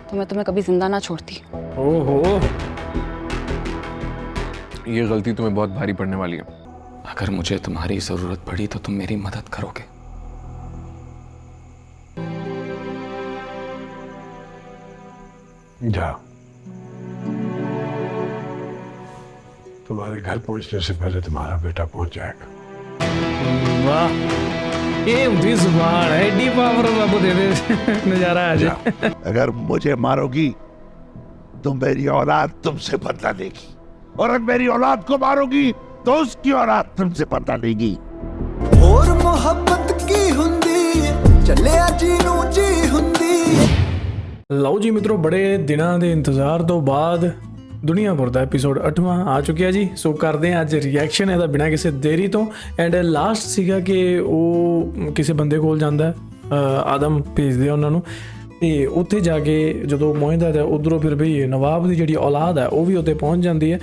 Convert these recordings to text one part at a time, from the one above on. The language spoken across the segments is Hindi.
तो मैं तुम्हें कभी जिंदा ना छोड़ती। ओहो, ये गलती तुम्हें बहुत भारी पड़ने वाली है। अगर मुझे तुम्हारी जरूरत पड़ी तो तुम मेरी मदद करोगे। जाओ, तुम्हारे घर पहुंचने से पहले तुम्हारा बेटा पहुंच जाएगा। वाह, ये उनकी जुबान है, एडी पावर बाबू दे दे नजारा आ जाए। अगर मुझे मारोगी तो मेरी औलाद तुमसे बदला लेगी, और अगर मेरी औलाद को मारोगी तो उसकी औलाद तुमसे बदला लेगी। और मोहब्बत की हुंदी चले जी नू जी हुंदी। ਲਓ ਜੀ ਮਿੱਤਰੋ, ਬੜੇ ਦਿਨਾਂ ਦੇ ਇੰਤਜ਼ਾਰ ਤੋਂ ਬਾਅਦ ਦੁਨੀਆਪੁਰ ਦਾ ਐਪੀਸੋਡ 8ਵਾਂ ਆ ਚੁੱਕਿਆ ਜੀ। ਸੋ ਕਰਦੇ ਹਾਂ ਅੱਜ ਰਿਐਕਸ਼ਨ ਇਹਦਾ ਬਿਨਾਂ ਕਿਸੇ ਦੇਰੀ ਤੋਂ। ਐਂਡ ਲਾਸਟ ਸੀਗਾ ਕਿ ਉਹ ਕਿਸੇ ਬੰਦੇ ਕੋਲ ਜਾਂਦਾ ਆਦਮ ਭੇਜਦੇ ਆ ਉਹਨਾਂ ਨੂੰ, ਤੇ ਉੱਥੇ ਜਾ ਕੇ ਜਦੋਂ ਪਹੁੰਚਦਾ ਤਾਂ ਉੱਧਰੋਂ ਫਿਰ ਬਈ ਨਵਾਬ ਦੀ ਜਿਹੜੀ ਔਲਾਦ ਹੈ ਉਹ ਵੀ ਉੱਥੇ ਪਹੁੰਚ ਜਾਂਦੀ ਹੈ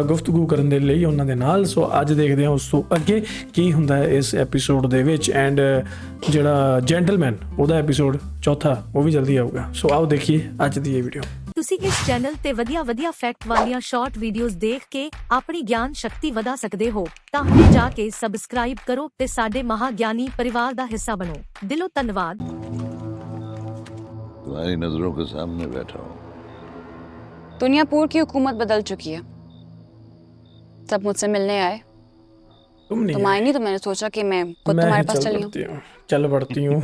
ਗੁਫ਼ਤਗੂ ਕਰਨ ਦੇ ਲਈ ਉਹਨਾਂ ਦੇ ਨਾਲ। ਸੋ ਅੱਜ ਦੇਖਦੇ ਹਾਂ ਉਸ ਤੋਂ ਅੱਗੇ ਕੀ ਹੁੰਦਾ ਹੈ ਇਸ ਐਪੀਸੋਡ ਦੇ ਵਿੱਚ। ਐਂਡ ਜਿਹੜਾ ਜੈਂਟਲਮੈਨ ਉਹਦਾ ਐਪੀਸੋਡ ਚੌਥਾ ਉਹ ਵੀ ਜਲਦੀ ਆਊਗਾ। ਸੋ ਆਓ ਦੇਖੀਏ ਅੱਜ ਦੀ ਇਹ ਵੀਡੀਓ। ਤੁਸੀਂ ਇਸ ਚੈਨਲ ਤੇ ਵਧੀਆ ਫੈਕਟ ਵਾਲੀਆਂ ਸ਼ਾਰਟ ਵੀਡੀਓਜ਼ ਦੇਖ ਕੇ ਆਪਣੀ ਗਿਆਨ ਸ਼ਕਤੀ ਵਧਾ ਸਕਦੇ ਹੋ। ਤਾਂ ਹੁਣੇ ਜਾ ਕੇ ਸਬਸਕ੍ਰਾਈਬ ਕਰੋ ਤੇ ਸਾਡੇ ਮਹਾਗਿਆਨੀ ਪਰਿਵਾਰ ਦਾ ਹਿੱਸਾ ਬਣੋ। ਦਿਲੋਂ ਧੰਨਵਾਦ। तुम्हारी नजरों के सामने बैठा हूँ। दुनियापुर की हुकूमत बदल चुकी है। सब मुझसे मिलने आए, तुम आए नहीं तो मैंने सोचा कि मैं खुद तुम्हारे पास चली हूँ। चल पड़ती हूँ।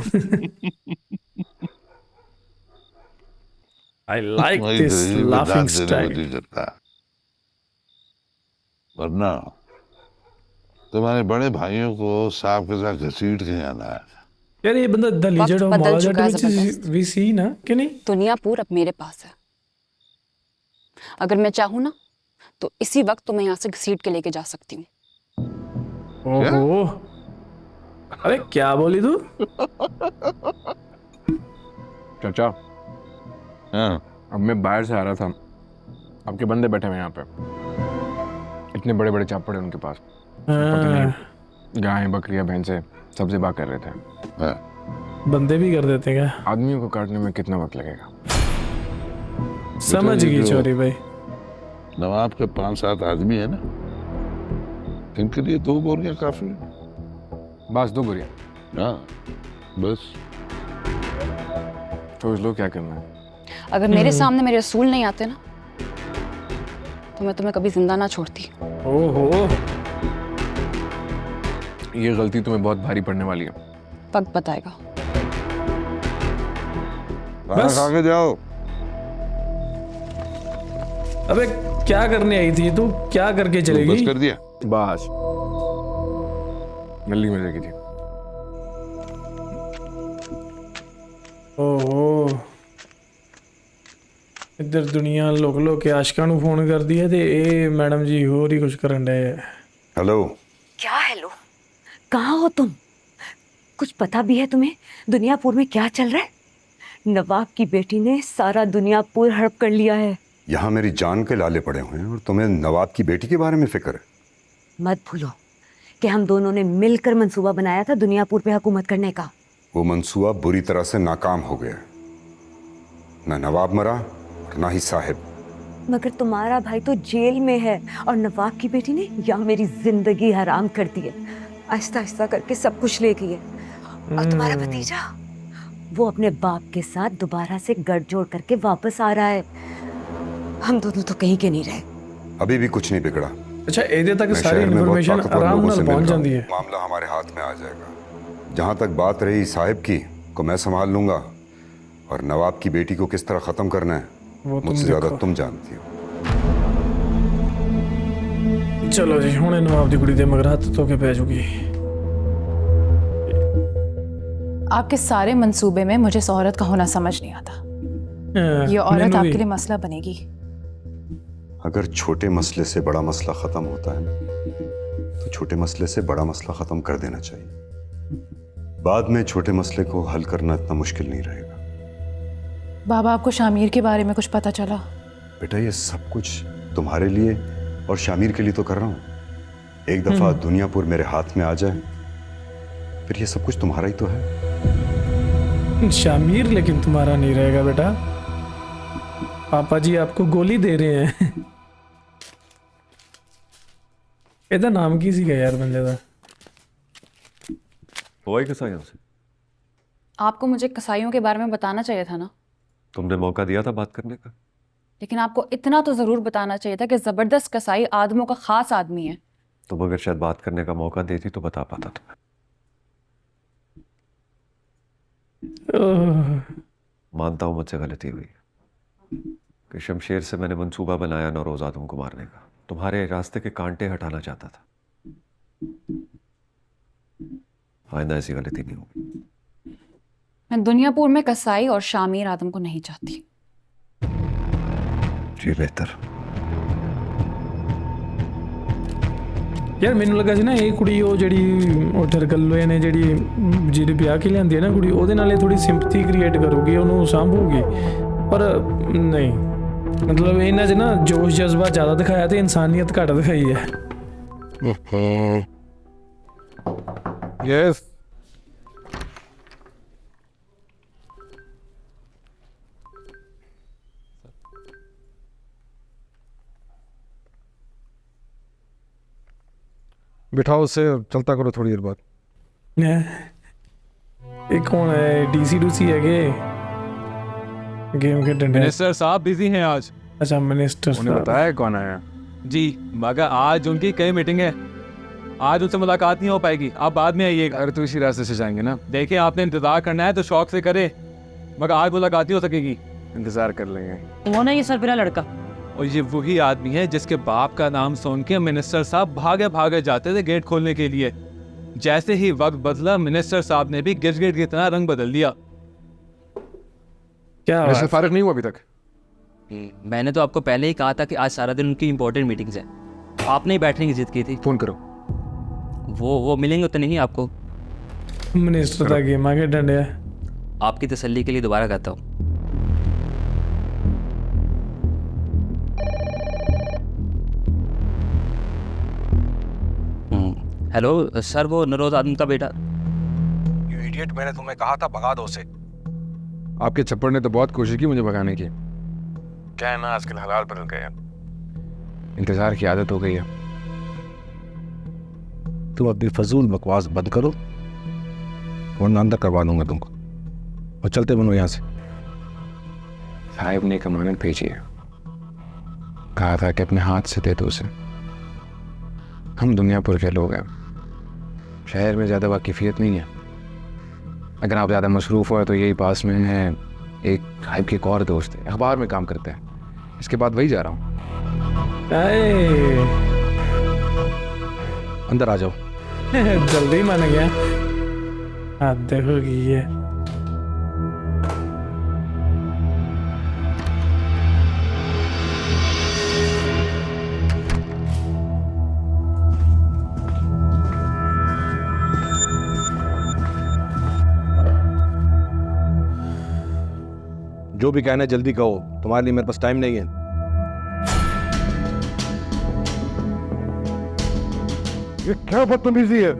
I like this laughing style. वरना तुम्हारे बड़े भाइयों को सांप के साथ घसीट के आना है। यार ये बंदा द लीजेंड ऑफ बदल चुका है मौलाना जबरदस्त। भी सी ना कि नहीं? दुनियापुर अब मेरे पास है। अगर मैं चाहूँ ना तो इसी वक्त तुम्हें यहाँ से घसीट के लेके जा सकती हूँ। ओहो, अरे क्या बोली तू? चाचा, हाँ, अब मैं बाहर से आ रहा था, आपके बंदे बैठे हुए यहाँ पे, इतने बड़े बड़े चापड़ हैं उनके पास, पता नहीं गाय बकरियां भैंसे सब ज़िबा कर रहे थे। हाँ। बंदे भी कर देते क्या? आदमियों को काटने में कितना वक्त लगेगा? समझ गई चोरी भाई। नवाब के 5-7 आदमी है ना, इनके लिए 2 बोरियां काफी है। बस 2 बोरियां? हाँ, बस। सोच लो क्या करना है। अगर मेरे सामने मेरे रसूल नहीं आते ना तो मैं तुम्हें कभी जिंदा ना छोड़ती। ओहो, ये गलती तुम्हें बहुत भारी पड़ने वाली है। वक्त बताएगा। बस खा के जाओ। अबे क्या करने आई थी तू? क्या करके चलेगी? बस कर दिया। बस गली में लगी थी। ओहो, इधर दुनिया लोग के आशिकां नूं फोन कर दिया ते ए मैडम जी होर ही कुछ करन डे। हेलो। क्या हेलो? कहाँ हो तुम? कुछ पता भी है तुम्हें दुनियापुर में क्या चल रहा है? नवाब की बेटी ने सारा दुनियापुर हड़प कर लिया है। यहाँ मेरी जान के लाले पड़े हुए हैं और तुम्हें नवाब की बेटी के बारे में फिक्र है? मत भूलो कि हम दोनों ने मिलकर मंसूबा बनाया था दुनियापुर पे हुकूमत करने का। वो मंसूबा बुरी तरह से नाकाम हो गया। ना नवाब मरा और ना ही साहिब। मगर तुम्हारा भाई तो जेल में है और नवाब की बेटी ने यहाँ मेरी जिंदगी हराम कर दी है। आहिस्ता आहिस्ता करके सब कुछ ले गई है। और तुम्हारा भतीजा वो अपने बाप के साथ दोबारा से गठजोड़ करके वापस आ रहा है। हम दोनों तो कहीं के नहीं रहे। अभी भी कुछ नहीं बिगड़ा। अच्छा, ਇਹਦੇ तक मैं सारी शहर में बहुत इन्फॉर्मेशन ताकतवर आराम लोगों से नाल मिल पहुंच रहा जाती हूं। है। मामला हमारे हाथ में आ जाएगा। जहाँ तक बात रही साहिब की को मैं संभाल लूंगा, और नवाब की बेटी को किस तरह खत्म करना है मुझसे ज्यादा तुम जानती हो। चलो जी, हुणे नवाब दी कुड़ी दे मगर हत्थ धो के पै जूगी। आपके सारे मंसूबे में मुझे इस औरत का होना समझ नहीं आता। ये औरत आपके लिए मसला बनेगी। अगर छोटे मसले से बड़ा मसला खत्म होता है तो छोटे मसले से बड़ा मसला खत्म कर देना चाहिए। बाद में छोटे मसले को हल करना इतना मुश्किल नहीं रहेगा। बाबा, आपको शामिर के बारे में कुछ पता चला? बेटा, ये सब कुछ तुम्हारे लिए और शामिर के लिए तो कर रहा हूँ। एक दफा दुनियापुर मेरे हाथ में आ जाए फिर ये सब कुछ तुम्हारा ही तो है। शामिर लेकिन तुम्हारा नहीं रहेगा बेटा। पापा जी आपको गोली दे रहे हैं। ਇਹਦਾ ਨਾਮ ਕੀ ਸੀਗਾ ਯਾਰ ਬੰਦੇ ਦਾ? हुआ ही कसाईयों से? आपको मुझे कसाईयों के बारे में बताना चाहिए था ना। तुमने मौका दिया था बात करने का। लेकिन आपको इतना तो जरूर बताना चाहिए था कि जबरदस्त कसाई आदमों का खास आदमी है। तुम अगर शायद बात करने का मौका देती तो बता पाता तुम्हें। मानता हूं मुझसे गलती हुई कि शमशेर से मैंने मंसूबा बनाया नौरोज आदम को मारने का। तुम्हारे रास्ते के कांटे हटाना चाहता था। आइंदा ऐसी गलती नहीं होगी। मैं दुनियापुर में कसाई और शामीर आदम को नहीं चाहती। जी बेहतर। ਯਾਰ ਮੈਨੂੰ ਲੱਗਾ ਸੀ ਨਾ ਇਹ ਕੁੜੀ ਉਹ ਜਿਹੜੀ ਉਹ ਠਰਕੱਲੇ ਨੇ ਜਿਹਦੇ ਵਿਆਹ ਕੇ ਲਿਆਂਦੀ ਹੈ ਨਾ ਕੁੜੀ, ਉਹਦੇ ਨਾਲ ਇਹ ਥੋੜੀ ਸਿੰਪਥੀ ਕ੍ਰੀਏਟ ਕਰੂਗੀ, ਉਹਨੂੰ ਸਾਂਭੂਗੀ। ਪਰ ਨਹੀਂ, ਮਤਲਬ ਇਹਨਾਂ 'ਚ ਨਾ ਜੋਸ਼ ਜਜ਼ਬਾ ਜ਼ਿਆਦਾ ਦਿਖਾਇਆ ਤੇ ਇਨਸਾਨੀਅਤ ਘੱਟ ਦਿਖਾਈ ਹੈ। यस बिठाओ उसे, चलता करो थोड़ी देर बाद। ਇਹ ਕੌਣ ਹੈ? ਡੀਸੀ ਡੂਸੀ ਹੈਗੇ गेम खेलने? मिनिस्टर साहब बिजी हैं आज। अच्छा मिनिस्टर उन्हें बताया कौन आया? जी मगर आज उनकी कई मीटिंग है, आज उनसे मुलाकात नहीं हो पाएगी, आप बाद में आइएगा। अगर तो इसी रास्ते से जाएंगे ना। देखिए आपने इंतजार करना है तो शौक से करे, मगर आज मुलाकात नहीं हो सकेगी। इंतजार कर लेंगे। कौन है ये सरपिरा लड़का? और ये वही आदमी है जिसके बाप का नाम सुन के मिनिस्टर साहब भागे भागे जाते थे गेट खोलने के लिए। जैसे ही वक्त बदला मिनिस्टर साहब ने भी गिरगिट की तरह रंग बदल दिया। क्या वैसे फारिग नहीं हुआ अभी तक? मैंने तो आपको पहले ही कहा था कि आज सारा दिन उनकी इंपॉर्टेंट मीटिंग्स है। आपने ही बैठने की जिद की थी। फोन करो। वो मिलेंगे तो नहीं आपको? मिनिस्टर का गेम आगे डंडे। आपकी तसल्ली के लिए दोबारा कहता हूँ। हेलो सर, वो नरोज आदम का बेटा। यू इडियट, मैंने तुम्हें कहा था भगा दो उसे। आपके छप्पड़ ने तो बहुत कोशिश की मुझे भगाने की। क्या है ना, आजकल हालात बदल गए हैं, इंतजार की आदत हो गई है। तुम अपनी फजूल बकवास बंद करो वरना अंदर करवा दूंगा तुमको, और चलते बनो यहाँ से। साहिब ने एक अमानत भेजी है, कहा था कि अपने हाथ से दे दो उसे। हम दुनियापुर के लोग हैं, शहर में ज़्यादा वाकिफियत नहीं है। अगर आप ज़्यादा मसरूफ़ हो तो यही पास में है एक साहिब के एक और दोस्त है, अखबार में काम करता है। इसके बाद वही जा रहा हूँ। अंदर आ जाओ। जल्दी मान गया। हद हो गई है। जो भी कहना है जल्दी कहो, तुम्हारे लिए मेरे पास टाइम नहीं है। ये क्या बदतमीजी है?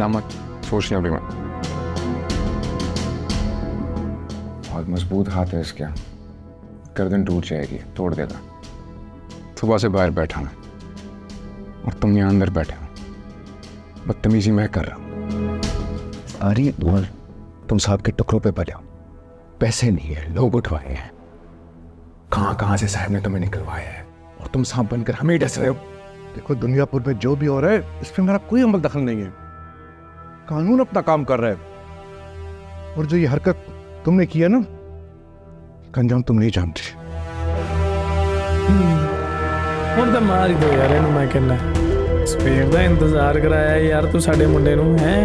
मत सोच नहीं अभी मैं। बहुत मजबूत हाथ है इसके, गर्दन टूट जाएगी, तोड़ देगा। सुबह से बाहर बैठा मैं और तुम यहाँ अंदर बैठे हो, बदतमीजी मैं कर रहा हूँ। अरे तुम साहब के टुकड़ों पे पड़े हो, पैसे नहीं है, लोग उठवाए हैं। कहाँ से साहब ने तुम्हें निकलवाया है और तुम सांप बनकर हमें डस रहे हो। देखो दुनियापुर में जो भी हो रहा है इसमें मेरा कोई अमल दखल नहीं है, कानून अपना काम कर रहा है। और जो ये हरकत तुमने की है ना, इसका अंजाम तुम नहीं जानते। ਹੁਣ ਤਾਂ ਮਾਰ ਹੀ ਦੋ ਯਾਰ ਇਹਨੂੰ, ਮੈਂ ਕਹਿੰਦਾ ਸਵੇਰ ਦਾ ਇੰਤਜ਼ਾਰ ਕਰਾਇਆ ਯਾਰ ਤੂੰ ਸਾਡੇ ਮੁੰਡੇ ਨੂੰ ਹੈ।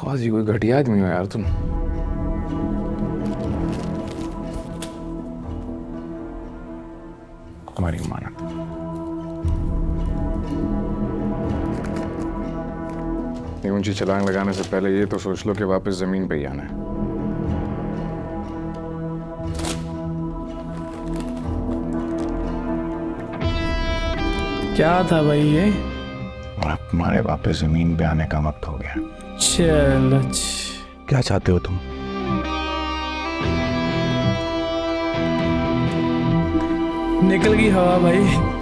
बहुत ही कोई घटिया आदमी हो यार तुम। तुम्हारी अमानत। ऊंची छलांग लगाने से पहले ये तो सोच लो कि वापस जमीन पे ही आना है। क्या था भाई ये? और अब तुम्हारे वापस जमीन पे आने का वक्त हो गया। चल क्या चाहते हो तुम? निकल गई हवा भाई।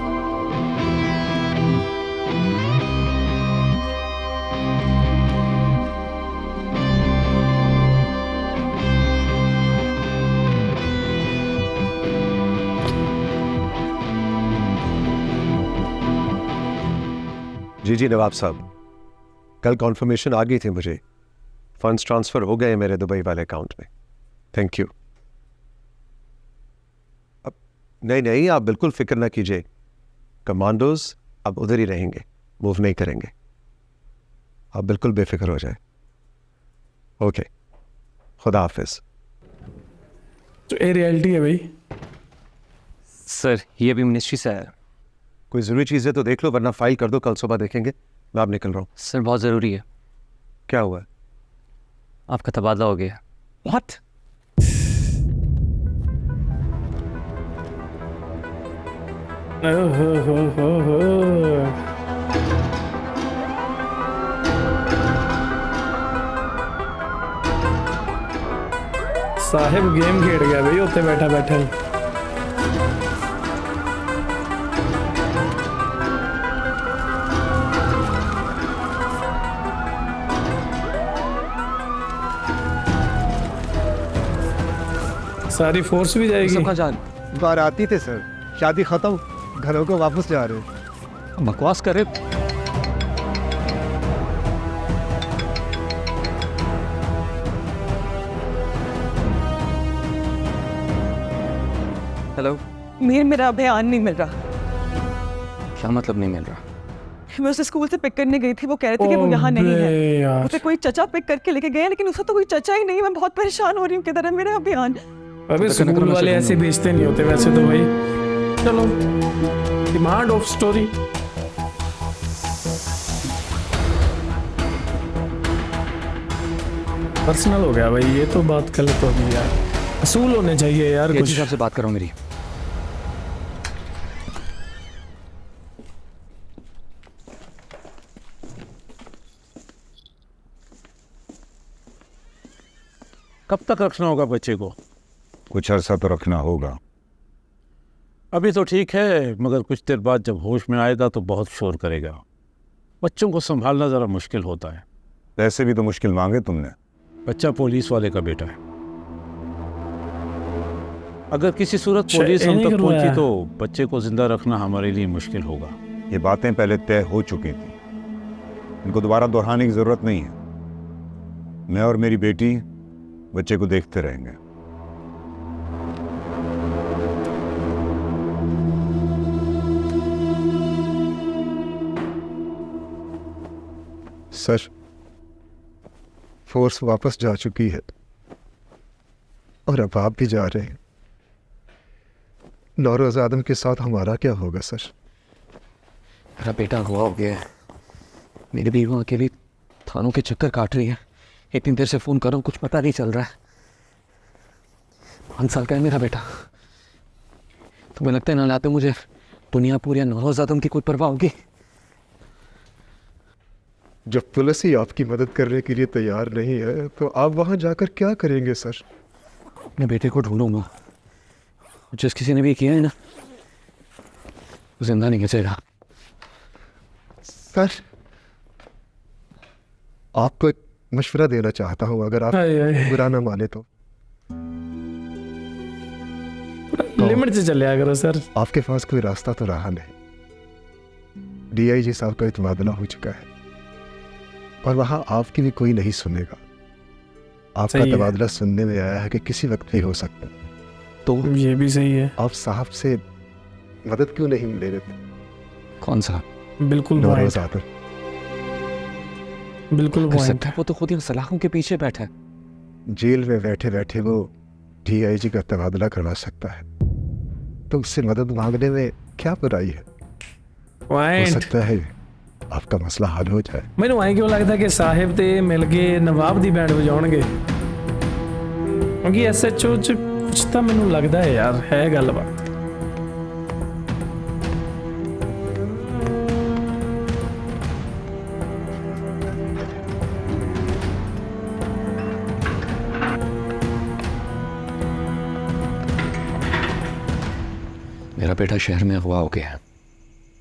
जी नवाब साहब, कल कॉन्फर्मेशन आ गई थी मुझे। फंड्स ट्रांसफर हो गए मेरे दुबई वाले अकाउंट में। Thank you. अब नहीं, आप बिल्कुल फिक्र ना कीजिए। कमांडोज अब उधर ही रहेंगे, मूव नहीं करेंगे। आप बिल्कुल बेफिक्र हो जाए। ओके, खुदा हाफिज। तो ये रियलिटी है भाई। सर ये अभी मिनिस्ट्री से आया। कोई ज़रूरी चीज़ है तो देख लो, वरना फाइल कर दो, कल सुबह देखेंगे। मैं अब निकल रहा हूँ। सर बहुत ज़रूरी है। क्या हुआ? आपका तबादला हो गया। What? साहिब गेम खेल गया भाई उत्ते बैठा बैठा। सारी फोर्स भी जाएगी। बाराती थे सर, शादी खत्म, घरों को वापस जा रहे। बकवास करे। हेलो। मेरा बयान नहीं मिल रहा। क्या मतलब नहीं मिल रहा? मैं उसे स्कूल से पिक करने गई थी, वो कह रहे थे कि वो यहाँ नहीं है। उसे कोई चचा पिक करके लेके गए, लेकिन उसका तो कोई चचा ही नहीं। मैं बहुत परेशान हो रही हूँ। किधर है मेरा बयान? अबे स्कूल वाले ऐसे बेचते नहीं होते वैसे तो भाई। चलो, डिमांड ऑफ स्टोरी। पर्सनल हो गया भाई, ये तो बात गलत हो गई यार। असूल होने चाहिए यार कुछ। हिसाब से बात करो मेरी। कब तक रखना होगा बच्चे को? कुछ अरसा तो रखना होगा। अभी तो ठीक है, मगर कुछ देर बाद जब होश में आएगा तो बहुत शोर करेगा। बच्चों को संभालना ज़रा मुश्किल होता है। पैसे भी तो मुश्किल मांगे तुमने। बच्चा पुलिस वाले का बेटा है। अगर किसी सूरत पुलिस हम तक पहुंची तो बच्चे को जिंदा रखना हमारे लिए मुश्किल होगा। ये बातें पहले तय हो चुकी थी, इनको दोबारा दोहराने की जरूरत नहीं है। मैं और मेरी बेटी बच्चे को देखते रहेंगे। सर, फोर्स वापस जा चुकी है और अब आप भी जा रहे हैं। नौरोज आदम के साथ हमारा क्या होगा सर? मेरा बेटा अगवा हो गया है। मेरी बीवी अकेली थानों के चक्कर काट रही है। इतनी देर से फ़ोन कर रहा हूँ, कुछ पता नहीं चल रहा है। 5 साल का है मेरा बेटा। तुम्हें लगता है ना लाते मुझे दुनियापुर या नौरोज आदम की कोई परवाह होगी? जब पुलिस ही आपकी मदद करने के लिए तैयार नहीं है तो आप वहां जाकर क्या करेंगे सर? अपने बेटे को ढूंढूंगा। जिस किसी ने भी किया है ना, वो जिंदा नहीं बचेगा। सर, आपको एक मशवरा देना चाहता हूं, अगर आप बुरा ना माने तो। लिमिट से चले करो सर। आपके पास कोई रास्ता तो रहा नहीं। डीआईजी साहब का तबादला हो चुका है और वहां आपकी भी कोई नहीं सुनेगा। आपका तबादला सुनने में आया है कि किसी वक्त भी हो सकता है। तो ये भी सही है। आप साहब से मदद क्यों नहीं ले रहे थे? कौन सा? बिल्कुल नौरोज आदम। बिल्कुल कर सकता है। वो तो खुद इन सलाखों के पीछे बैठा है। जेल में बैठे बैठे वो डीआईजी का तबादला करवा सकता है, तो उससे मदद मांगने में क्या बुराई है? हो सकता है आपका मसला हल हो जाए। मैनू आई क्यों लगता कि साहिब ते मिल के नवाब दी बैंड बजाउणगे, क्योंकि एसएचओ च कुछ तो मैनू लगता है यार, है गलबात। मेरा बेटा शहर में अगवा हो गया है,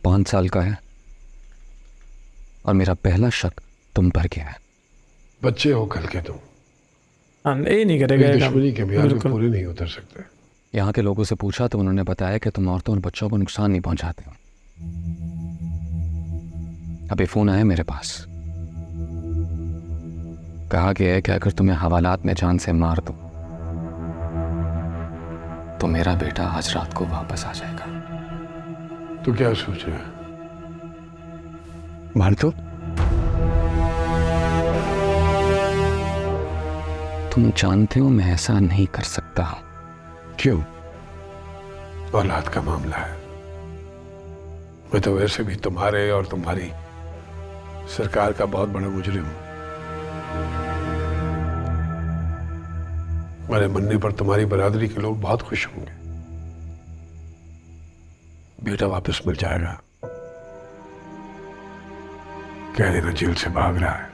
5 साल का है, और मेरा पहला शक तुम पर गया है। बच्चे हो कल के तुम, ये नहीं करेगा ये काम। दुश्मनी के भी आगे बिल्कुल। पूरे नहीं उतर सकते। यहाँ के लोगों से पूछा तो उन्होंने बताया कि तुम औरतों और बच्चों को नुकसान नहीं पहुंचाते हो। अभी फोन आया मेरे पास, कहा गया है कि अगर तुम्हें हवालात में जान से मार दो तो मेरा बेटा आज रात को वापस आ जाएगा। तो क्या सोच रहा है? मार दो? तुम जानते हो मैं ऐसा नहीं कर सकता। क्यों? औलाद का मामला है। मैं तो वैसे भी तुम्हारे और तुम्हारी सरकार का बहुत बड़ा मुजरिम हूं। मेरे मरने पर तुम्हारी बरादरी के लोग बहुत खुश होंगे। बेटा वापस मिल जाएगा। कह देना जेल से भाग रहा है,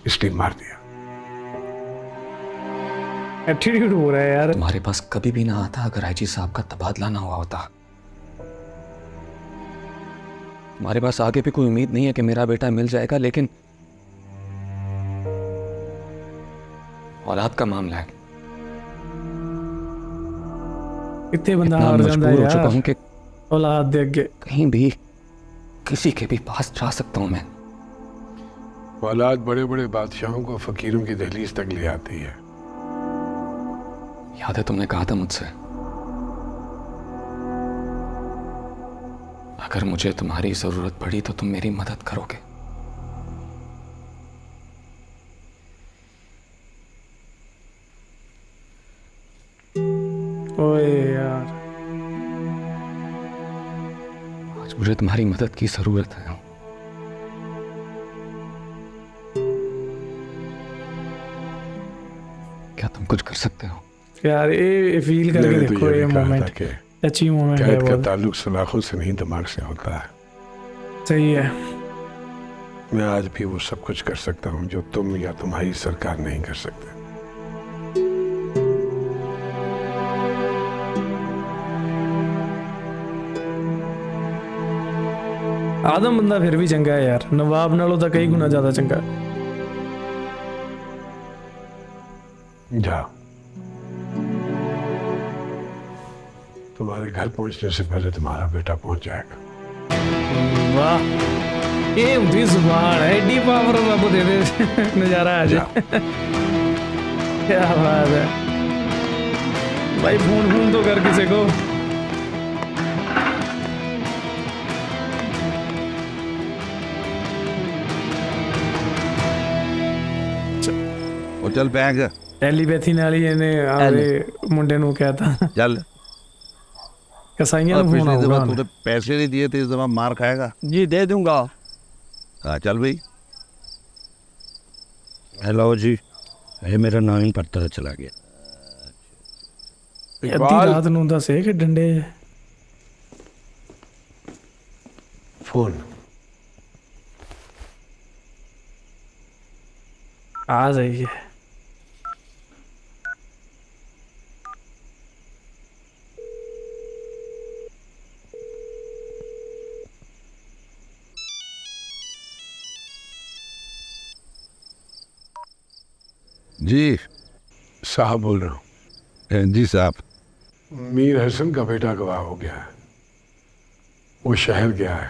इसलिए मार दिया। एटीट्यूड हो रहा है यार। तुम्हारे पास कभी भी ना आता अगर आईजी साहब का तबादला ना हुआ होता। तुम्हारे पास आगे भी कोई उम्मीद नहीं है कि मेरा बेटा मिल जाएगा, लेकिन औलाद का मामला है। इतने बंदा इतना हार जाता मजबूर है हो चुका यार। हूं कि औलाद दे अगे कहीं भी किसी के भी पास जा सकता हूं मैं। औलाद बड़े बड़े बादशाहों को फकीरों की दहलीज तक ले आती है। याद है तुमने कहा था मुझसे, अगर मुझे तुम्हारी जरूरत पड़ी तो तुम मेरी मदद करोगे। ओए यार, आज मुझे तुम्हारी मदद की जरूरत है। क्या तुम कुछ कर सकते हो? यार ये फील करके मैंने तो देखो, ये भी कहा था मोमेंट कि अच्छी मोमेंट है कैद का बहुत। ताल्लुक सलाखों से नहीं दिमाग से होता है। सही है। मैं आज भी वो सब कुछ कर सकता हूँ जो तुम या तुम्हारी सरकार नहीं कर सकते। आदम बंदा फिर भी चंगा है यार, नवाब नालों तो कई गुना ज्यादा चंगा। जा, तुम्हारे घर पहुंचने से पहले तुम्हारा बेटा पहुंच जाएगा। वाह, ये उनकी जुबान है, एडी पावर रब दे दे नजारा आ जाए। क्या बात है भाई, फोन फोन तो कर किसी को। ਉਹ ਚੱਲ ਬੈਗ ਟੈਲੀਪੈਥੀ ਨਾਲ ਹੀ ਇਹਨੇ ਆਵੇ ਮੁੰਡੇ ਨੂੰ ਕਹਿਤਾ। ਚੱਲ ਕਸਾਈਆਂ ਨੂੰ ਫੋਨ पिछली दफा ਆਊਗਾ। तूने पैसे नहीं दिए थे, इस दफा मार खाएगा। जी दे दूंगा। हाँ चल भाई। हेलो जी, ये मेरा नाम ही पता चला गया। ਅੱਧੀ ਰਾਤ ਨੂੰ ਦੱਸੇ ਕਿ ਡੰਡੇ फोन आ जाइए। जी साहब बोल रहा हूँ। जी साहब। मीर हसन का बेटा गवाह हो गया है। वो शहर गया है।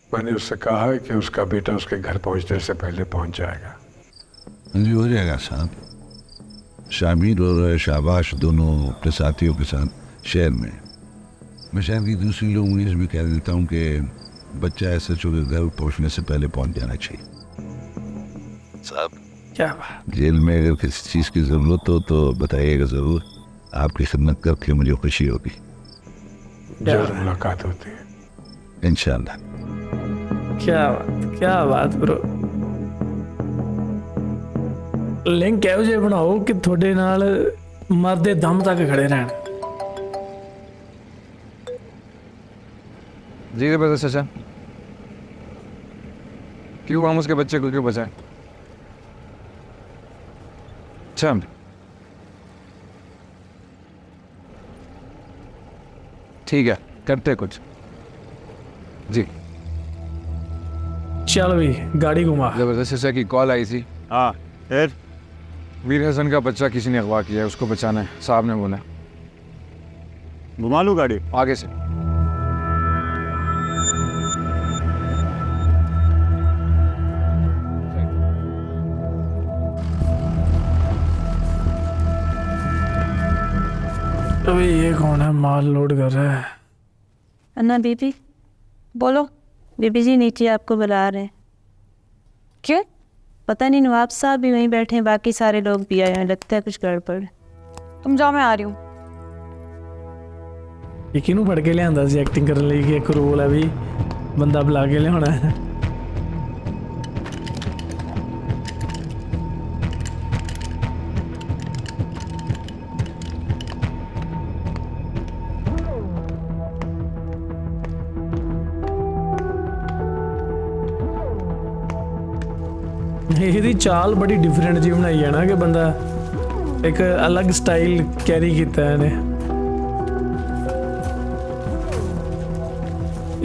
मैंने उससे कहा है कि उसका बेटा उसके घर पहुंचने से पहले पहुंच जाएगा। जी हो जाएगा साहब। शामिर और शाबाश दोनों अपने साथियों के साथ शहर में। मैं शहर की दूसरी लोगों से भी कह देता हूँ कि बच्चा ऐसे के घर पहुँचने से पहले पहुँच जाना चाहिए। साहब क्या बात। जेल में अगर किसी चीज़ की ज़रूरत हो तो बताइएगा ज़रूर। आपकी खिदमत करके मुझे खुशी होगी। जल्द मुलाकात होती है इंशाल्लाह। क्या बात ब्रो। लिंक ਇਹੋ ਜਿਹੇ ਬਣਾਓ ਕਿ ਤੁਹਾਡੇ ਨਾਲ ਮਰਦੇ ਦਮ ਤੱਕ ਖੜੇ ਰਹਿਣ। जी जबरदस्त चाचा, क्यों हम उसके बच्चे को क्यों बचाएं? अच्छा ठीक है, करते कुछ। जी चल भाई गाड़ी घुमा। जबरदस्त चाचा की कॉल आई थी। हाँ फिर वीर हसन का बच्चा किसी ने अगवा किया है, उसको बचाना है, साहब ने बोला। घुमा लूँ गाड़ी? आगे से। अबे ये कौन है, माल लोड कर रहा है? अन्ना बीबी बोलो। बीबी जी नीचे आपको बुला रहे हैं। क्यों? पता नहीं, नवाब साहब भी वहीं बैठे हैं, बाकी सारे लोग भी आए हैं, लगता है कुछ गड़बड़। तुम जाओ, मैं आ रही हूँ। ये किनू फड़ के लिया सी एक्टिंग करने लगी कि एक रोल है भी बंदा बुला के लिया है। ਇਹਦੀ ਚਾਲ ਬੜੀ ਡਿਫਰੈਂਟ ਜੀ ਬਣਾਈ ਹੈ ਨਾ ਕਿ ਬੰਦਾ ਇੱਕ ਅਲੱਗ ਸਟਾਈਲ ਕੈਰੀ ਕੀਤਾ ਹੈ ਇਹਨੇ।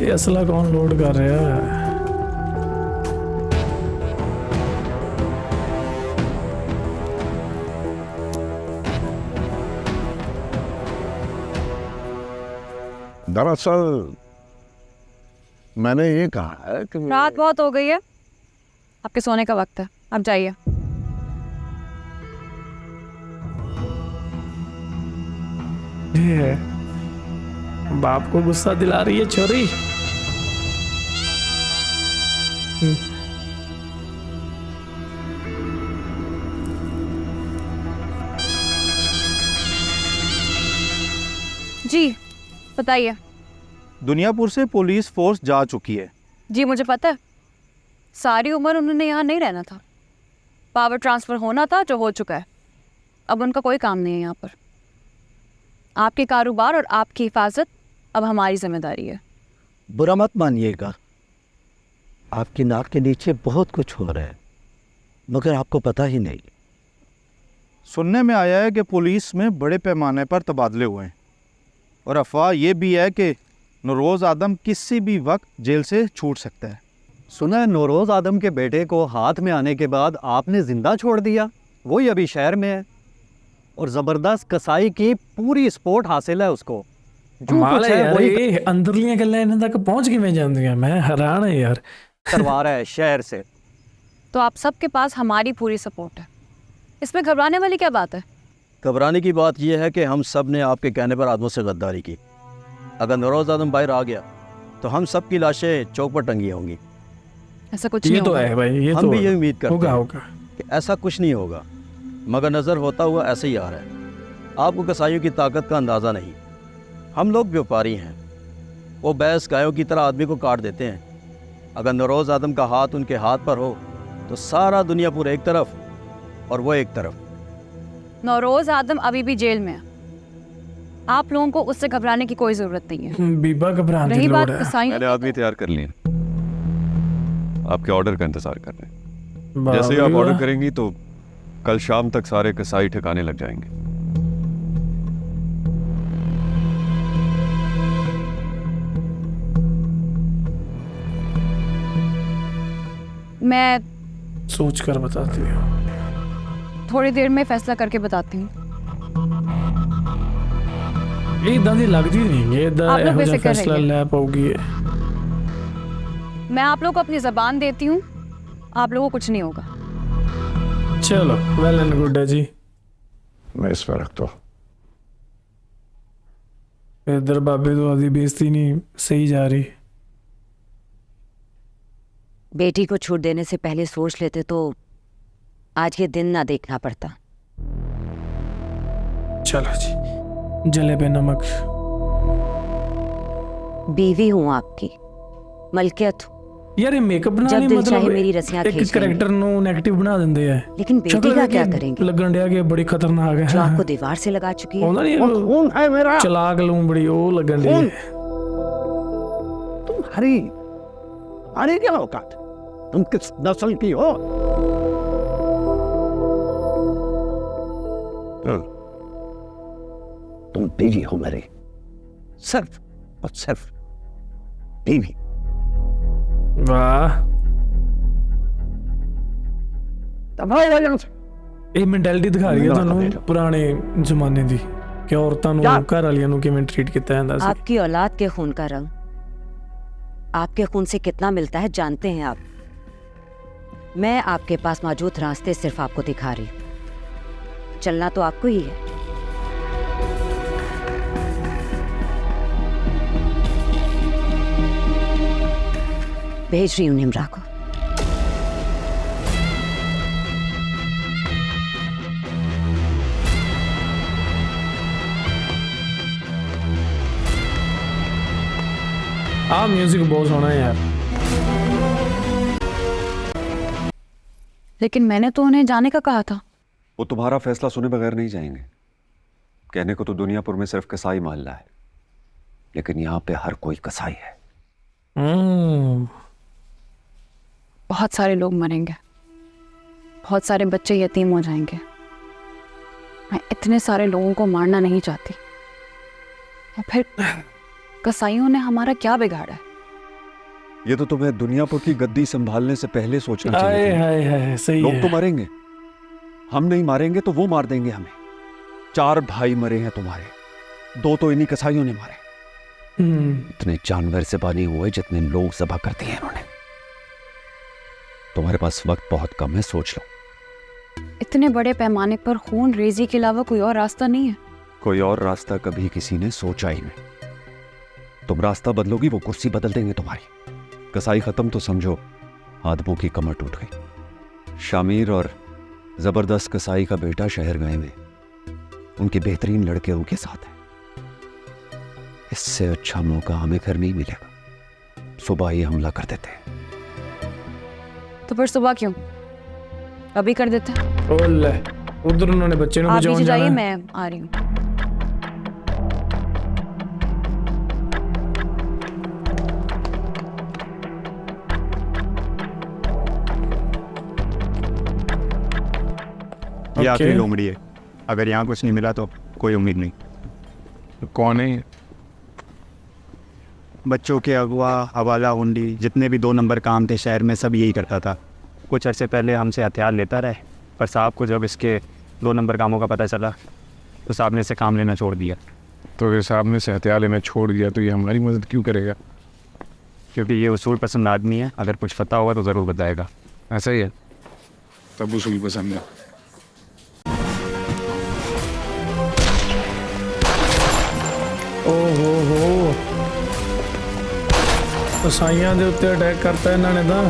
ਇਹ ਅਸਲਾ ਕੌਣ ਲੋਡ ਕਰ ਰਿਹਾ ਹੈ? दरअसल मैंने ये कहा है कि रात बहुत हो गई है, आपके सोने का वक्त है, आप जाइए। बाप को गुस्सा दिला रही है छोरी। जी बताइए। दुनियापुर से पुलिस फोर्स जा चुकी है। जी मुझे पता है, सारी उम्र उन्होंने यहाँ नहीं रहना था, पावर ट्रांसफ़र होना था जो हो चुका है, अब उनका कोई काम नहीं है यहाँ पर। आपके कारोबार और आपकी हिफाजत अब हमारी जिम्मेदारी है। बुरा मत मानिएगा, आपकी नाक के नीचे बहुत कुछ हो रहा है मगर आपको पता ही नहीं। सुनने में आया है कि पुलिस में बड़े पैमाने पर तबादले हुए हैं और अफवाह ये भी है कि नौरोज़ आदम किसी भी वक्त जेल से छूट सकता है। सुना है नौरोज़ आदम के बेटे को हाथ में आने के बाद आपने जिंदा छोड़ दिया, वही अभी शहर में है और ज़बरदस्त कसाई की पूरी सपोर्ट हासिल है उसको। जो कुछ है वही अंदरलियां गल्लां इन्हां तक पहुंच किवें जांदियां, मैं हैरान है यार। करवा रहा है शहर से। तो आप सबके पास हमारी पूरी सपोर्ट है, इसमें घबराने वाली क्या बात है? घबराने की बात यह है कि हम सब ने आपके कहने पर आदमों से गद्दारी की। अगर नौरोज़ आदम बाहर आ गया तो हम सब की लाशें चौक पर टंगी होंगी। ऐसा कुछ नहीं तो होगा। है भाई, ये हम तो भी ये उम्मीद करते हैं होगा कि ऐसा कुछ नहीं होगा, मगर नज़र होता हुआ ऐसे ही आ रहा है। आपको कसाईयों की ताकत का अंदाज़ा नहीं। हम लोग व्यापारी हैं, वो भैंस गायों की तरह आदमी को काट देते हैं। अगर नौरोज़ आदम का हाथ उनके हाथ पर हो तो सारा दुनियापुर एक तरफ और वो एक तरफ। नौरोज़ आदम अभी भी जेल में है, आप लोगों को उससे घबराने की कोई ज़रूरत नहीं है। बीबा घबराने रही की बात लोड़ है। कसाई, मैंने आदमी तैयार कर लिए, आपके ऑर्डर का इंतजार कर रहे हैं। वाह जैसे ही भाई आप ऑर्डर वाह। करेंगी तो कल शाम तक सारे कसाई ठिकाने लग जाएंगे। मैं सोच कर बताती हूँ। थोड़ी देर में फैसला करके बताती हूँ। ਇਹ ਇਦਾਂ ਦੀ ਲੱਗਦੀ ਨਹੀਂ, ਇਹ ਇਦਾਂ आप लोग ਇਹੋ ਜਿਹਾ बेफिक्र फैसला रहिए। ਲੈ ਪਾਉਗੀ। मैं आप लोगों को अपनी ज़बान देती हूँ, आप लोगों को कुछ नहीं होगा। चलो वेल एंड गुड है जी। मैं इस पर रखता हूँ। इधर बाबे तो आधी बेइज्जती नहीं सही जा रही। बेटी को छूट देने से पहले सोच लेते तो आज ये दिन ना देखना पड़ता। चलो जी, जले पे नमक। बीवी हूँ आपकी, मलकियत हूँ। यार ये मेकअप बना जब नहीं दिल मतलब चाहे मेरी रस्सियां एक खींच कैरेक्टर नो नेगेटिव बना देंगे है। लेकिन बेटी शक्ल का देख क्या के करेंगे? लगन दिया कि बड़ी खतरनाक है। जो आपको दीवार से लगा चुकी है। होना नहीं वो खून है मेरा। चलाक लूं बड़ी वो लगन दी खून। है। तुम हरी क्या औकात? तुम किस नस्ल की हो? तुम बीवी हो मेरी, सिर्फ और सिर्फ बीवी। वाह, तबाह हो जाओ। ਇਹ ਮੈਂਟੈਲਿਟੀ ਦਿਖਾ ਰਹੀ ਹੈ ਤੁਹਾਨੂੰ ਪੁਰਾਣੇ ਜ਼ਮਾਨੇ ਦੀ ਕਿ ਔਰਤਾਂ ਨੂੰ ਘਰ ਵਾਲੀਆਂ ਨੂੰ ਕਿਵੇਂ ਟ੍ਰੀਟ ਕੀਤਾ ਜਾਂਦਾ ਸੀ। आपकी औलाद के खून का रंग आपके खून से कितना मिलता है जानते हैं आप? मैं आपके पास मौजूद रास्ते सिर्फ आपको दिखा रही हूं। चलना तो आपको ही है। भेज रही हूं निम्रा को। म्यूजिक बहुत सोना है यार। लेकिन मैंने तो उन्हें जाने का कहा था। वो तुम्हारा फैसला सुने बगैर नहीं जाएंगे। कहने को तो दुनियापुर में सिर्फ कसाई मोहल्ला है, लेकिन यहाँ पे हर कोई कसाई है। बहुत सारे लोग मरेंगे, बहुत सारे बच्चे यतीम हो जाएंगे। मैं इतने सारे लोगों को मारना नहीं चाहती। और फिर कसाईयों ने हमारा क्या बिगाड़ा है? ये तो तुम्हें दुनियापुर की गद्दी संभालने से पहले सोचना हाय चाहिए था। हाय हाय, सही लोग है। तो मरेंगे, हम नहीं मारेंगे तो वो मार देंगे हमें। 4 भाई मरे हैं तुम्हारे, 2 तो इन्हीं कसाईयों ने मारे। इतने जानवर ज़िबा नहीं हुए जितने लोग ज़िबा करते हैं इन्होंने। तुम्हारे पास वक्त बहुत कम है, सोच लो। इतने बड़े पैमाने पर खून रेजी के अलावा कोई और रास्ता नहीं है। कोई और रास्ता कभी किसी ने सोचा ही नहीं। तुम रास्ता बदलोगी, वो कुर्सी बदल देंगे तुम्हारी। कसाई खत्म तो समझो आदमों की कमर टूट गई। शामिर और जबरदस्त कसाई का बेटा शहर गए में उनके बेहतरीन लड़के उनके साथ है। इससे अच्छा मौका हमें फिर नहीं मिलेगा। सुबह ही हमला कर देते हैं। तो फिर सुबह क्यों? अभी कर देते हैं। ओले, उधर उन्होंने बच्चे ने आप बचाने पीछे जाइए, जाना है। मैं आ रही हूँ। ये आखिरी लोमड़ी है। अगर यहाँ कुछ नहीं मिला तो कोई उम्मीद नहीं। तो कौन है? बच्चों के अगवा, हवाला हुंडी, जितने भी 2 नंबर काम थे शहर में, सब यही करता था। कुछ अरसे पहले हमसे हथियार लेता रहे, पर साहब को जब इसके 2 नंबर कामों का पता चला तो साहब ने इसे काम लेना छोड़ दिया। तो अगर साहब ने से हथियार लेना छोड़ दिया तो ये हमारी मदद क्यों करेगा? क्योंकि ये उसूल पसंद आदमी है। अगर कुछ पता होगा तो ज़रूर बताएगा। ऐसा ही है, तब उसूल पसंद है। ओहो, कसाईयां ਦੇ ਉੱਤੇ ਅਟੈਕ ਕਰਤਾ ਇਹਨਾਂ ਨੇ ਤਾਂ।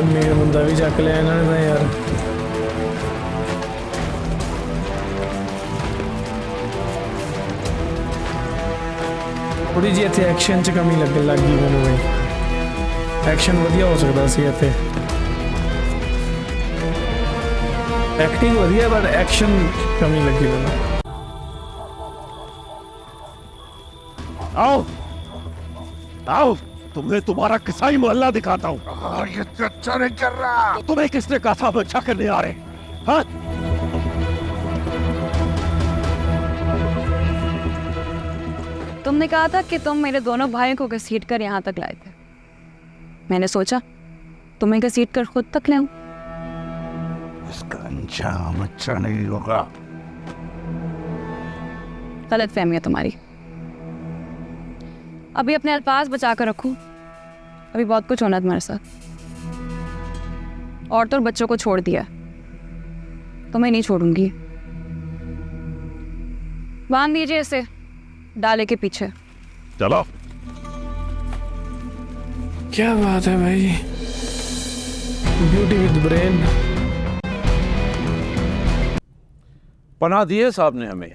ਮੇਨ ਬੰਦਾ ਵੀ ਚੱਕ ਲਿਆ ਇਹਨਾਂ ਨੇ ਤਾਂ ਯਾਰ। थोड़ी जी इतने एक्शन च कमी लगी मैंने भाई। एक्शन वधिया हो सकता सी इतने। एक्टिंग वधिया बट एक्शन कमी लगी मैंने। आओ आओ, तुम्हें तुम्हारा कसाई मोहल्ला दिखाता हूँ। ये तो अच्छा नहीं कर रहा। तुम्हें किसने कहा था बच्चा करने आ रहे? हाँ, तुमने कहा था कि तुम मेरे दोनों भाइयों को घसीट कर यहाँ तक लाए थे। मैंने सोचा तुम्हें घसीट कर खुद तक ले आऊं। इसका अंजाम अच्छा नहीं होगा। गलत फहमी है तुम्हारी। अभी अपने अल्फाज बचा कर रखो। अभी बहुत कुछ होना है तुम्हारे साथ। औरतों और बच्चों को छोड़ दिया, तुम्हें नहीं छोड़ूंगी। बांध दीजिए इसे डाले के पीछे। चलो। क्या बात है भाई, ब्यूटी विद ब्रेन। पनाह दिए साहब ने हमें,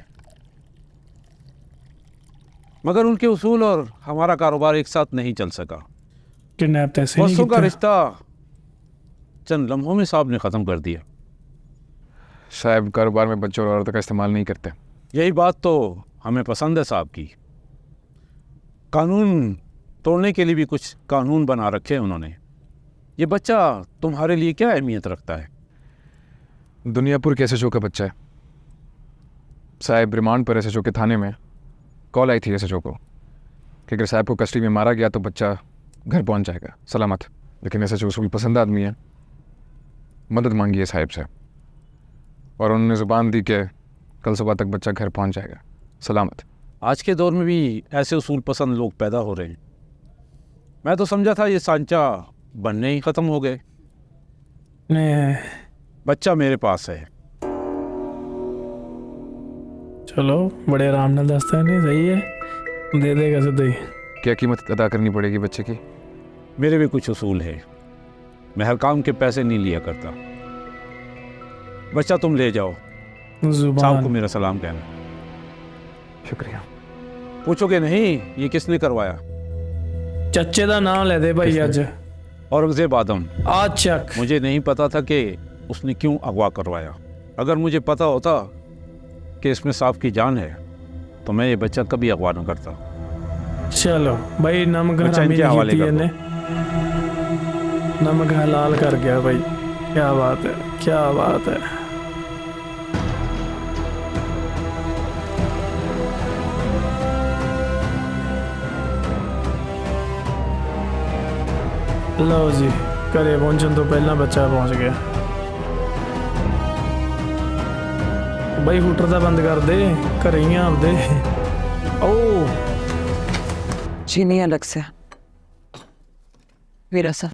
मगर उनके उसूल और हमारा कारोबार एक साथ नहीं चल सका। किडनैप ऐसे नहीं बसों का किया। रिश्ता चंद लम्हों में साहब ने ख़त्म कर दिया। साहब कारोबार में बच्चों और औरतों का इस्तेमाल नहीं करते। यही बात तो हमें पसंद है साहब की। कानून तोड़ने के लिए भी कुछ कानून बना रखे हैं उन्होंने। ये बच्चा तुम्हारे लिए क्या अहमियत रखता है? दुनियापुर के एसएचओ का बच्चा है साहब। रिमांड पर एसएचओ के थाने में कॉल आई थी एसएचओ को कि अगर साहब को कस्टडी में मारा गया तो बच्चा घर पहुंच जाएगा सलामत। लेकिन एसएचओ उसको भी पसंद आदमी है, मदद मांगी है साहब से और उन्होंने ज़ुबान दी कि कल सुबह तक बच्चा घर पहुंच जाएगा सलामत। आज के दौर में भी ऐसे उसूल पसंद लोग पैदा हो रहे हैं। मैं तो समझा था ये सांचा बनने ही ख़त्म हो गए। बच्चा मेरे पास है। चलो बड़े आराम नाल दसता नहीं, सही है, दे देगा सीधा ही। क्या कीमत अदा करनी पड़ेगी बच्चे की? मेरे भी कुछ उसूल है, मैं हर काम के पैसे नहीं लिया करता। बच्चा तुम ले जाओ, साहब को मेरा सलाम कहना। शुक्रिया। पूछोगे नहीं ये किसने करवाया? चच्चे का नाम ले दे भाई आज। औरंगजेब आदम। अच्छा। मुझे नहीं पता था कि उसने क्यों अगवा करवाया। अगर मुझे पता होता कि इसमें साहब की जान है तो मैं ये बच्चा कभी अगवा न करता। चलो भाई, नमक हरामी नहीं की ने, नमक हलाल कर गया भाई। क्या बात है, क्या बात है। लो जी, घरे पहुंचने तो पहला बच्चा पहुंच गया। भाई हूटर दा बंद कर दे, घरे ही आंदे। ओ चीनी अलग से मेरा सा।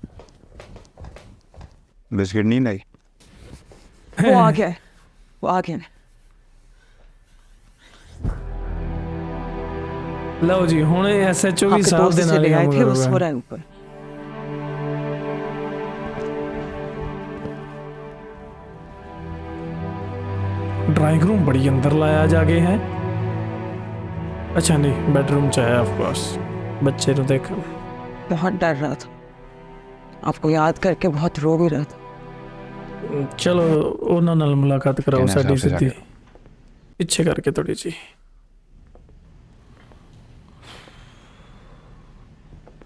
बिस्किट नहीं लाई? वो आ गया है, वो आ गया है। लो जी, हुण एसएचओ भी साहब दे नाल आए थे, वो सो रहा है ऊपर। ड्राइंग रूम बड़ी अंदर लाया जाके है। अच्छा नहीं, बेडरूम चाहिए ऑफ कोर्स। बच्चे तो देख बहुत डर रहा था, आपको याद करके बहुत रो भी रहा था। चलो उन्होंने नाल मुलाकात कराओ कहना साडी साहब से सीधी, जाके। पीछे करके थोड़ी जी।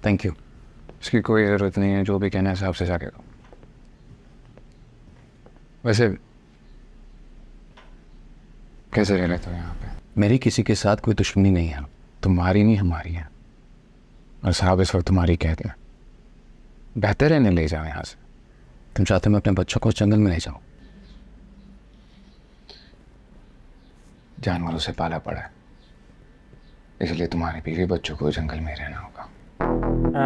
Thank you. इसकी कोई ज़रूरत नहीं है, जो भी कहना है साहब से जाके कहो। वैसे कैसे रह लेते हो यहाँ पे? मेरी किसी के साथ कोई दुश्मनी नहीं है। तुम्हारी नहीं हमारी है, और साहब इस वक्त तुम्हारी कहते हैं। बेहतर है नहीं ले जाओ यहाँ से। तुम चाहते हो मैं अपने बच्चों को उस जंगल में ले जाऊँ? जानवरों से पाला पड़ा है, इसलिए तुम्हारे बीवी बच्चों को जंगल में रहना होगा।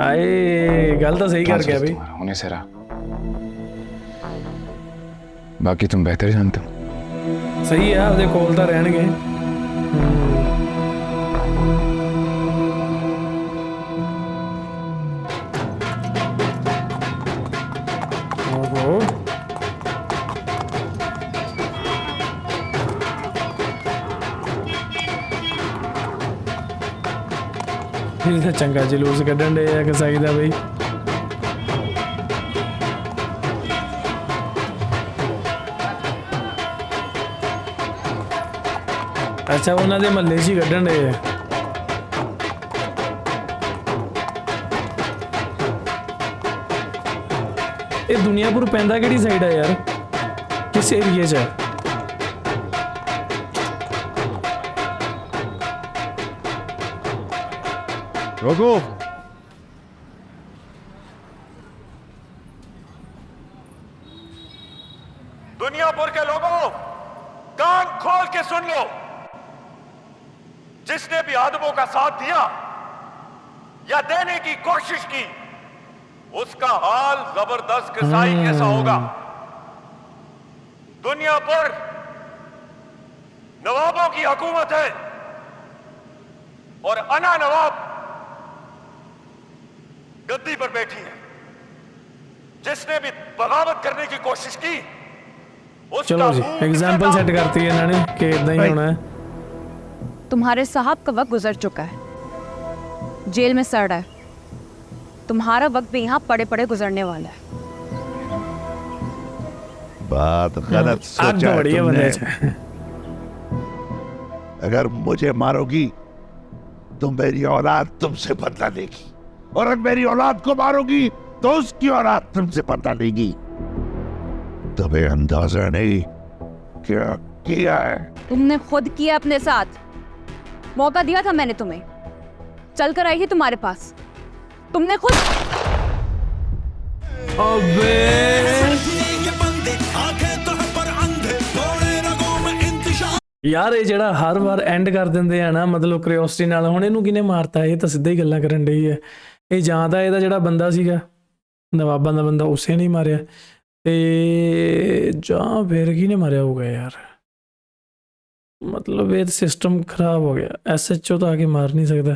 आए गल तो सही कर गया भाई। तुम्हारा होने से रहा, बाकी तुम बेहतर जानते हो। सही है, आपके कोल तो रहणगे। ओहो, फिर चंगा जलूस कढ़न डे है कसाई दा भाई। अच्छा उन्होंने महल्ले च ही कढ़न डे है। ये दुनियापुर पैंदा केड़ी साइड है यार, किस एरिए च है? रोको। दुनियापुर के लोगों, कान खोल के सुन लो। जिसने भी आदमों का साथ दिया या देने की कोशिश की, उसका हाल जबरदस्त कसाई कैसा होगा। दुनियापुर नवाबों की हुकूमत है और अना नवाब गद्दी पर बैठी है। जिसने भी बगावत करने की कोशिश की, चलो जी, एग्जाम्पल सेट करती है इन्होंने कि इतना ही होना है। तुम्हारे साहब का वक्त गुजर चुका है, जेल में सड़ रहा है। तुम्हारा वक्त भी यहाँ पड़े पड़े गुजरने वाला है। बात गलत सोचा है तुमने। अगर मुझे मारोगी तो मेरी औलाद तुमसे बदला लेगी, और अगर मेरी औलाद को मारोगी तो उसकी औलाद तुमसे बदला लेगी। तुम्हें अंदाजा नहीं क्या किया है। तुमने खुद किया अपने साथ। मौका दिया था मैंने तुम्हें, चलकर आई थी तुम्हारे पास, तुमने खुद। ਯਾਰ ਇਹ ਜਿਹੜਾ ਹਰ ਵਾਰ ਐਂਡ ਕਰ ਦਿੰਦੇ ਆ ਨਾ, ਮਤਲਬ ਕਰਿਓਸਿਟੀ ਨਾਲ, ਹੁਣ ਇਹਨੂੰ ਕਿਹਨੇ ਮਾਰਤਾ? ਇਹ ਤਾਂ ਸਿੱਧਾ ਹੀ ਗੱਲਾਂ ਕਰਨ ਡਈ ਹੈ। ਇਹ ਜਾਂ ਤਾਂ ਇਹਦਾ ਜਿਹੜਾ ਬੰਦਾ ਸੀਗਾ ਨਵਾਬਾਂ ਦਾ ਬੰਦਾ ਉਸੇ ਨਹੀਂ ਮਾਰਿਆ, ਤੇ ਜਾਂ ਫਿਰ ਕਿਹਨੇ ਮਾਰਿਆ ਹੋਊਗਾ ਯਾਰ। ਮਤਲਬ ਇਹ ਸਿਸਟਮ ਖਰਾਬ ਹੋ ਗਿਆ। SHO ਤਾਂ ਆ ਕੇ ਮਾਰ ਨਹੀਂ ਸਕਦਾ,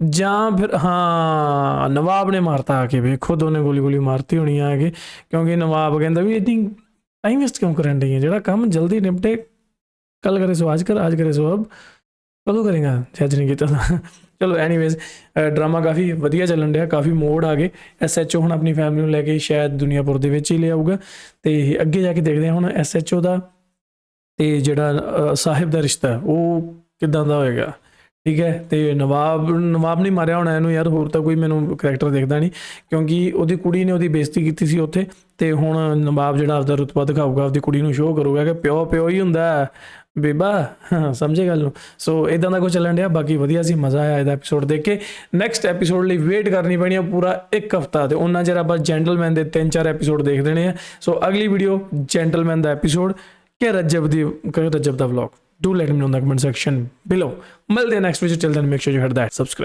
ਜਾਂ ਫਿਰ ਹਾਂ ਨਵਾਬ ਨੇ ਮਾਰਤਾ ਆ ਕੇ। ਵੇਖੋ ਦੋਨੇ ਗੋਲੀ ਗੋਲੀ ਮਾਰਤੀ ਹੋਣੀ ਆ ਕੇ, ਕਿਉਂਕਿ ਨਵਾਬ ਕਹਿੰਦਾ ਵੀ ਇੰਨੀ ਟਾਈਮ ਵੇਸਟ ਕਿਉਂ ਕਰਨ ਡਈ ਹੈ, ਜਿਹੜਾ ਕੰਮ ਜਲਦੀ ਨਿਪਟੇ कल करे सो आज कर, आज करे सो अब, कदों करेगा जज नहीं किया। चलो एनीवेज ड्रामा काफ़ी वधिया ਚੱਲਣ ਡਿਆ, ਕਾफ़ी ਮੋੜ ਆ ਗਏ। SHO ਹੁਣ ਆਪਣੀ ਫੈਮਿਲੀ ਨੂੰ ਲੈ ਕੇ ਸ਼ਾਇਦ ਦੁਨੀਆਪੁਰ ਦੇ ਵਿੱਚ ਹੀ ਲੈ ਆਊਗਾ, ਤੇ ਅੱਗੇ ਜਾ ਕੇ ਦੇਖਦੇ ਹਾਂ ਹੁਣ SHO ਦਾ ਤੇ ਜਿਹੜਾ ਸਾਹਿਬ ਦਾ ਰਿਸ਼ਤਾ ਉਹ ਕਿੱਦਾਂ ਦਾ ਹੋਏਗਾ। ਠੀਕ ਹੈ, ਤੇ ਨਵਾਬ ਨਹੀਂ ਮਾਰਿਆ ਹੋਣਾ ਇਹਨੂੰ ਯਾਰ, ਹੋਰ ਤਾਂ ਕੋਈ ਮੈਨੂੰ ਕਰੈਕਟਰ ਦਿਖਦਾ ਨਹੀਂ, ਕਿਉਂਕਿ ਉਹਦੀ ਕੁੜੀ ਨੇ ਉਹਦੀ ਬੇਇੱਜ਼ਤੀ ਕੀਤੀ ਸੀ ਉੱਥੇ, ਤੇ ਹੁਣ ਨਵਾਬ ਜਿਹੜਾ ਆਪਦਾ ਰੁਤਬਾ ਦਿਖਾਊਗਾ, ਆਪਦੀ ਕੁੜੀ ਨੂੰ ਸ਼ੋਅ ਕਰੂਗਾ ਕਿ ਪਿਓ ਪਿਓ ਹੀ ਹੁੰਦਾ ਬੇਬਾ। ਹਾਂ ਸਮਝੇ ਗੱਲ ਨੂੰ। ਸੋ ਇਦਾਂ ਦਾ ਕੁਝ ਚੱਲਣ ਡਿਆ। ਬਾਕੀ ਵਧੀਆ ਸੀ, ਮਜ਼ਾ ਆਇਆ ਇਹਦਾ ਐਪੀਸੋਡ ਦੇਖ ਕੇ। ਨੈਕਸਟ ਐਪੀਸੋਡ ਲਈ ਵੇਟ ਕਰਨੀ ਪੈਣੀ ਆ ਪੂਰਾ 1 ਹਫ਼ਤਾ, ਤੇ ਉਹਨਾਂ ਚਿਰ ਆਪਾਂ ਜੈਂਟਲਮੈਨ ਦੇ 3-4 ਐਪੀਸੋਡ ਦੇਖ ਦੇਣੇ ਆ। ਸੋ ਅਗਲੀ ਵੀਡੀਓ ਜੈਂਟਲਮੈਨ ਦਾ ਐਪੀਸੋਡ ਕਿ ਰਜਬ ਦਾ vlog. Do let me know in the comment section below. मिलते हैं next video. Till then, make sure you hit that subscribe.